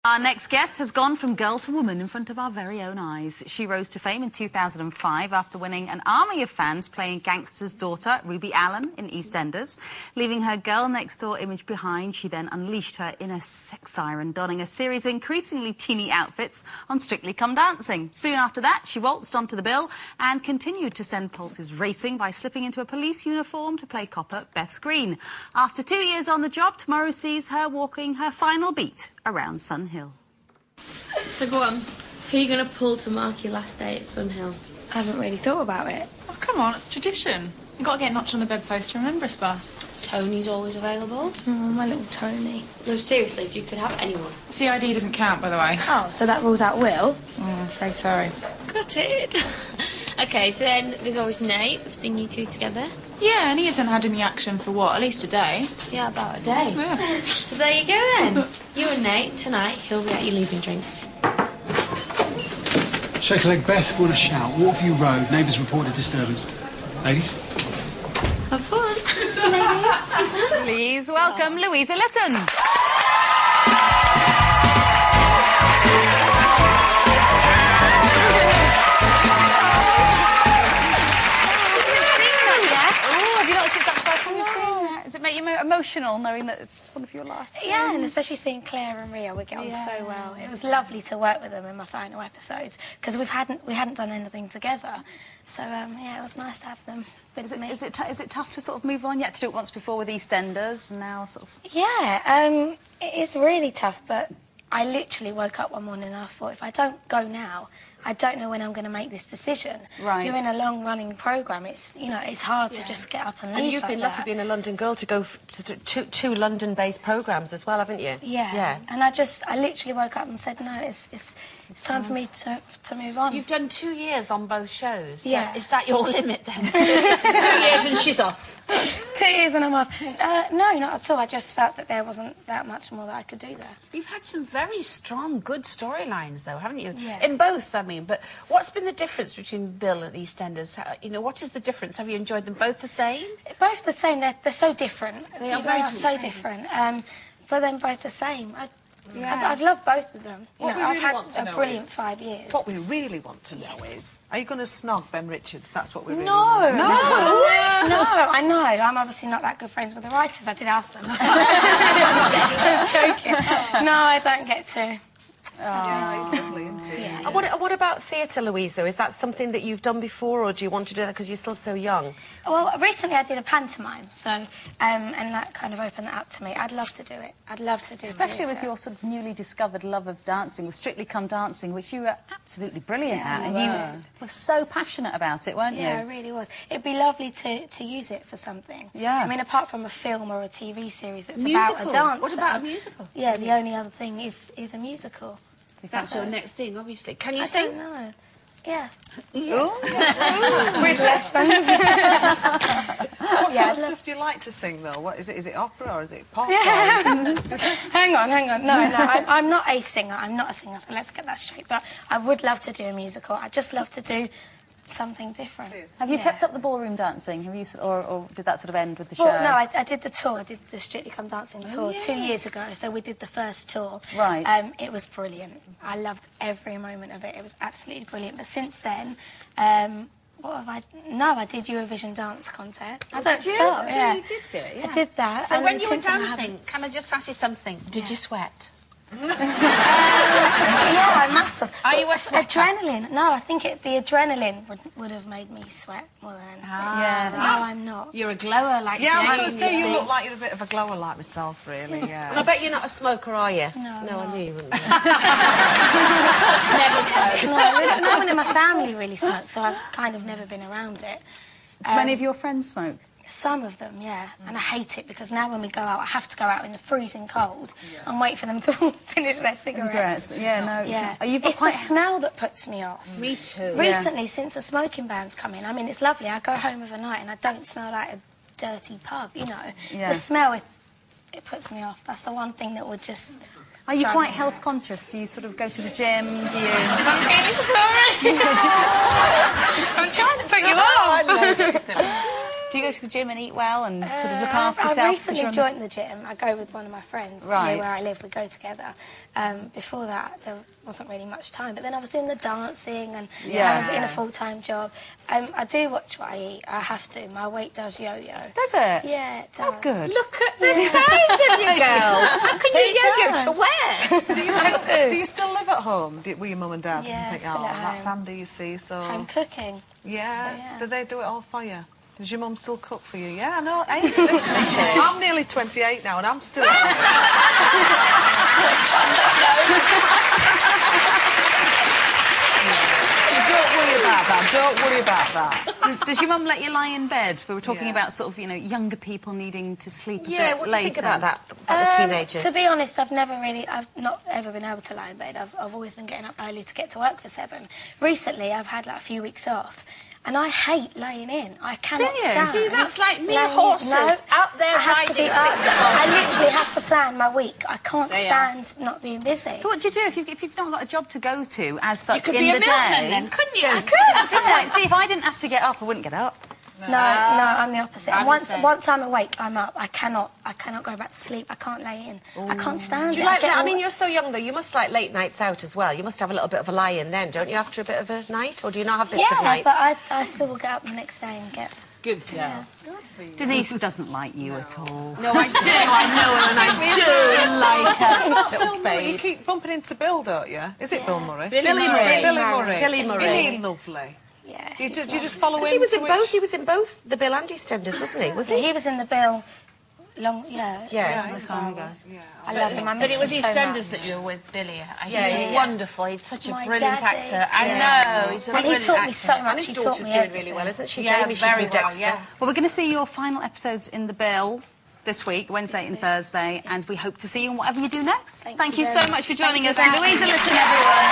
Our next guest has gone from girl to woman in front of our very own eyes. She rose to fame in 2005 after winning an army of fans playing Gangster's daughter, Ruby Allen, in EastEnders. Leaving her girl-next-door image behind, she then unleashed her inner sex siren, donning a series of increasingly teeny outfits on Strictly Come Dancing. Soon after that, she waltzed onto the bill and continued to send pulses racing by slipping into a police uniform to play copper Beth Green. After 2 years on the job, tomorrow sees her walking her final beat around Sun Hill. So go on, who are you going to pull to mark your last day at Sun Hill? I haven't really thought about it. Oh, come on, it's tradition. You've got to get a notch on the bedpost to remember us, Beth. Tony's always available. Oh, my little Tony. No, seriously, if you could have anyone. CID doesn't count, by the way. Oh, so that rules out Will? Oh, very sorry. Got it. OK, so then there's always Nate. I've seen you two together. Yeah, and he hasn't had any action for, what, at least a day? Yeah, about a day. Yeah. So there you go, then. You and Nate, tonight, he'll be at your leaving drinks. Shake a leg, Beth. Want a shout? Waterview Road. Neighbours reported disturbance. Ladies? Have fun. Ladies. Please welcome Louisa Lytton. Does it make you emotional knowing that it's one of your last films? Yeah, and especially seeing Claire and Ria, we get on so well. It was lovely to work with them in my final episodes because we hadn't done anything together. So yeah, it was nice to have them with me. Is it tough to sort of move on? You had to do it once before with EastEnders, and now sort of. Yeah, it is really tough, but I literally woke up one morning and I thought, if I don't go now, I don't know when I'm going to make this decision. Right. You're in a long-running programme. It's, you know, it's hard to just get up and leave. And you've been lucky being a London girl to go to two London-based programmes as well, haven't you? Yeah. And I literally woke up and said, no, it's time for me to move on. You've done 2 years on both shows. So Yeah. is that your limit then? 2 years and she's off. 2 years and I'm off. No, not at all. I just felt that there wasn't that much more that I could do there. You've had some very strong, good storylines, though, haven't you? Yeah. In both, I mean. But what's been the difference between Bill and EastEnders? You know, what is the difference? Have you enjoyed them both the same? Both the same. They're so different. They are very so different. But then both the same. I've loved both of them. You know, I've had a brilliant 5 years. What we really want to know is, are you going to snog Ben Richards? That's what we really No, want. no, I know. I'm obviously not that good friends with the writers. I did ask them. I'm joking. No, I don't get to. Yeah, he's lovely, isn't he? Yeah. What about theatre, Louisa? Is that something that you've done before, or do you want to do that because you're still so young? Well, recently I did a pantomime, so and that kind of opened that up to me. I'd love to do it. I'd love to do it. Especially with your sort of newly discovered love of dancing, with Strictly Come Dancing, which you were absolutely brilliant at, and you were so passionate about it, weren't you? Yeah, it really was. It'd be lovely to use it for something. Yeah. I mean, apart from a film or a TV series that's Musical. about a dancer. What about a musical? Yeah, the only other thing is a musical. That's your next thing, obviously. Can you I sing? don't know. Yeah. Ooh. With lessons. What sort of stuff do you like to sing, though? What is it? Is it opera or is it pop? Hang on. No, I'm not a singer. I'm not a singer, so let's get that straight. But I would love to do a musical. I'd just love to do something different. Have you kept up the ballroom dancing? Have you, or did that sort of end with the show? Well, no, I did the tour. I did the Strictly Come Dancing tour 2 years ago. So we did the first tour. Right. It was brilliant. I loved every moment of it. It was absolutely brilliant. But since then, what have I... No, I did Eurovision Dance Contest. I don't stop. Yeah, you did do it. Yeah. I did that. So and when you were since then I dancing, can I just ask you something? Did you sweat? yeah, I must have. Are you a sweater? Adrenaline. No, I think the adrenaline would have made me sweat more than anything. Yeah. But no, I'm not. You're a glower like Yeah, I was Jane, going to say, you see. look like you're a bit of a glower like myself, really, yeah. And I bet you're not a smoker, are you? No, I'm I not. knew you wouldn't. Never smoked. No one in my family really smokes, so I've kind of never been around it. Many of your friends smoke? Some of them, yeah. And I hate it because now when we go out, I have to go out in the freezing cold and wait for them to finish their cigarettes. Yeah, no. Yeah. You've got It's quite... the smell that puts me off. Me too. Recently, since the smoking ban's come in, I mean, it's lovely. I go home overnight and I don't smell like a dirty pub, you know. Yeah. The smell, it puts me off. That's the one thing that would just... Are you drive quite me health mad. conscious? Do you sort of go to the gym? Do you... I'm really sorry. I'm trying to put you off. Do you go to the gym and eat well and sort of look after yourself? I recently joined the gym. I go with one of my friends near where I live. We go together. Before that, there wasn't really much time. But then I was doing the dancing and in a full-time job. I do watch what I eat. I have to. My weight does yo-yo. Does it? Yeah, it does. Oh, good. Look at the size of you, girl. How can you yo-yo to where? Do you still live at home with your mum and dad? Yeah, and think, still at that's home. handy, you see. So I'm cooking. Yeah. Do they do it all for you? Does your mum still cook for you? Yeah, I know. Hey, listen, I'm nearly 28 now and I'm still Don't worry about that. Don't worry about that. Does your mum let you lie in bed? We were talking about sort of, you know, younger people needing to sleep a bit later. Yeah, what do you think about that, about the teenagers? To be honest, I've not ever been able to lie in bed. I've always been getting up early to get to work for 7. Recently, I've had like a few weeks off. And I hate laying in. I cannot stand. See, that's like me horses out there riding. I literally have to plan my week. I can't stand not being busy. So what do you do if you've not got a job to go to as such You could in be the a milkman day? then, couldn't you? I could. At some point. See, if I didn't have to get up, I wouldn't get up. No, I'm the opposite. And once I'm awake, I'm up. I cannot go back to sleep. I can't lay in. I can't stand Do you like that? I mean, you're so young, though. You must like late nights out as well. You must have a little bit of a lie-in then, don't you, after a bit of a night? Or do you not have bits of nights? Yeah, but I still will get up the next day and get... Good girl. Denise doesn't like you at all. No, I do. I know her and I do like her. Bill Murray, you keep bumping into Bill, don't you? Is it Bill Murray? Billy Murray. Billy Murray. Isn't he lovely? Yeah. Do you just follow him? He was in both. He was in both the Bill and EastEnders, wasn't he? Was he? He was in the Bill. I love him. I miss But it was him so EastEnders much. that you were with, Billy. He's wonderful. He's such a brilliant actor. I know. He's a And he brilliant taught me actor. so much. And He his taught daughter's me doing everything. really well, isn't she? Yeah, Jamie, she's very in well, Dexter. yeah. Well, we're going to see your final episodes in the Bill this week, Wednesday and Thursday, and we hope to see you in whatever you do next. Thank Thank you you very so much for much. joining us. Thank you. Louisa Lytton, everyone.